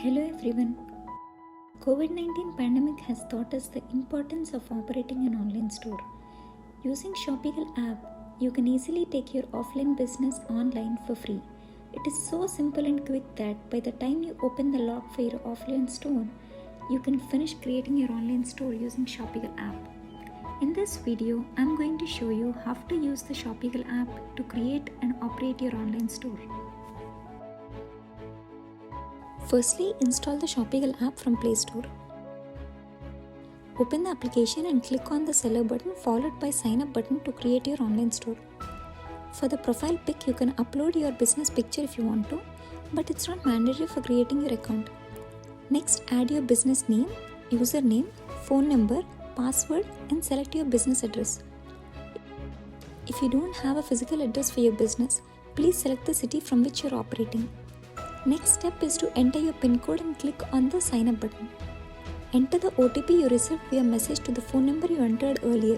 Hello everyone. COVID-19 pandemic has taught us the importance of operating an online store. Using Shopigal app, you can easily take your offline business online for free. It is so simple and quick that by the time you open the lock for your offline store, you can finish creating your online store using Shopigal app. In this video, I'm going to show you how to use the Shopigal app to create and operate your online store. Firstly, install the Shopigal app from Play Store. Open the application and click on the seller button followed by sign up button to create your online store. For the profile pic, you can upload your business picture if you want to, but it's not mandatory for creating your account. Next, add your business name, username, phone number, password and select your business address. If you don't have a physical address for your business, please select the city from which you're operating. Next step is to enter your PIN code and click on the sign up button. Enter the OTP you received via message to the phone number you entered earlier.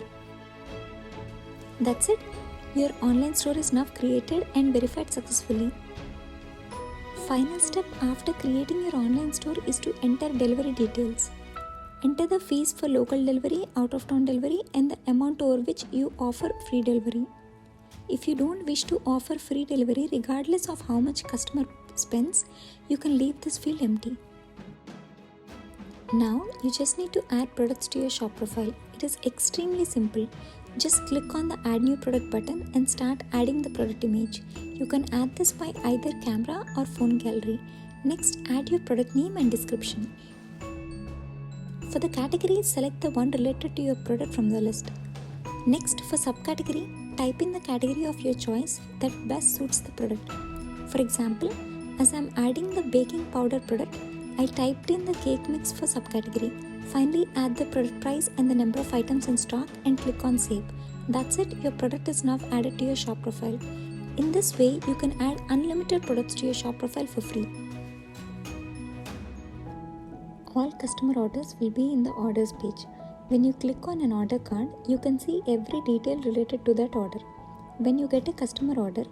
That's it. Your online store is now created and verified successfully. Final step after creating your online store is to enter delivery details. Enter the fees for local delivery, out of town delivery and the amount over which you offer free delivery. If you don't wish to offer free delivery regardless of how much customer spends, you can leave this field empty. Now you just need to add products to your shop profile. It is extremely simple. Just click on the add new product button and start adding the product image. You can add this by either camera or phone gallery. Next, add your product name and description. For the category, select the one related to your product from the list. Next, for subcategory, type in the category of your choice that best suits the product. For example, as I am adding the baking powder product, I typed in the cake mix for subcategory. Finally, add the product price and the number of items in stock and click on save. That's it, your product is now added to your shop profile. In this way, you can add unlimited products to your shop profile for free. All customer orders will be in the orders page. When you click on an order card, you can see every detail related to that order. When you get a customer order,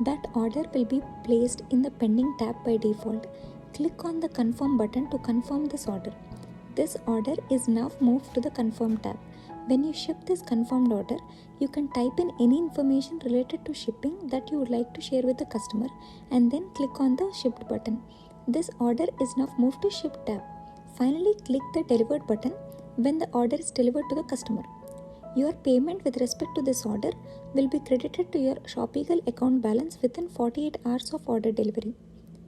that order will be placed in the pending tab by default. Click on the confirm button to confirm this order. This order is now moved to the confirm tab. When you ship this confirmed order, you can type in any information related to shipping that you would like to share with the customer and then click on the shipped button. This order is now moved to ship tab. Finally, click the delivered button when the order is delivered to the customer. Your payment with respect to this order will be credited to your Shopigal account balance within 48 hours of order delivery.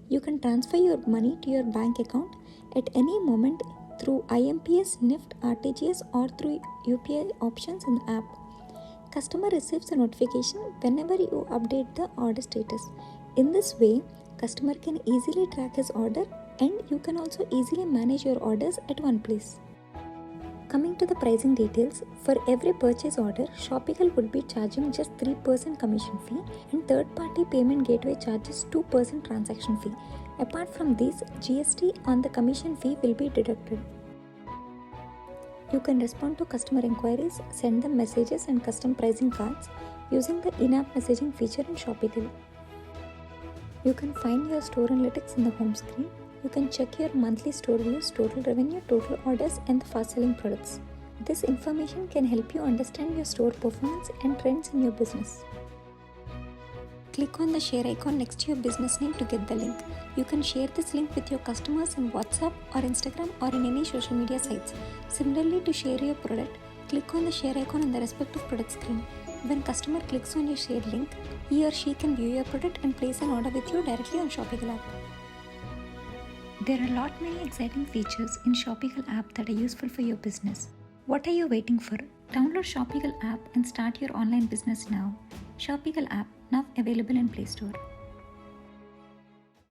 You can transfer your money to your bank account at any moment through IMPS, NEFT, RTGS or through UPI options in the app. Customer receives a notification whenever you update the order status. In this way, customer can easily track his order and you can also easily manage your orders at one place. Coming to the pricing details, for every purchase order, Shopigal would be charging just 3% commission fee and third-party payment gateway charges 2% transaction fee. Apart from these, GST on the commission fee will be deducted. You can respond to customer inquiries, send them messages and custom pricing cards using the in-app messaging feature in Shopigal. You can find your store analytics in the home screen. You can check your monthly store views, total revenue, total orders and the fast selling products. This information can help you understand your store performance and trends in your business. Click on the share icon next to your business name to get the link. You can share this link with your customers in WhatsApp or Instagram or in any social media sites. Similarly, to share your product, click on the share icon in the respective product screen. When customer clicks on your shared link, he or she can view your product and place an order with you directly on Shopigal app. There are a lot many exciting features in Shopigal app that are useful for your business. What are you waiting for? Download Shopigal app and start your online business now. Shopigal app now available in Play Store.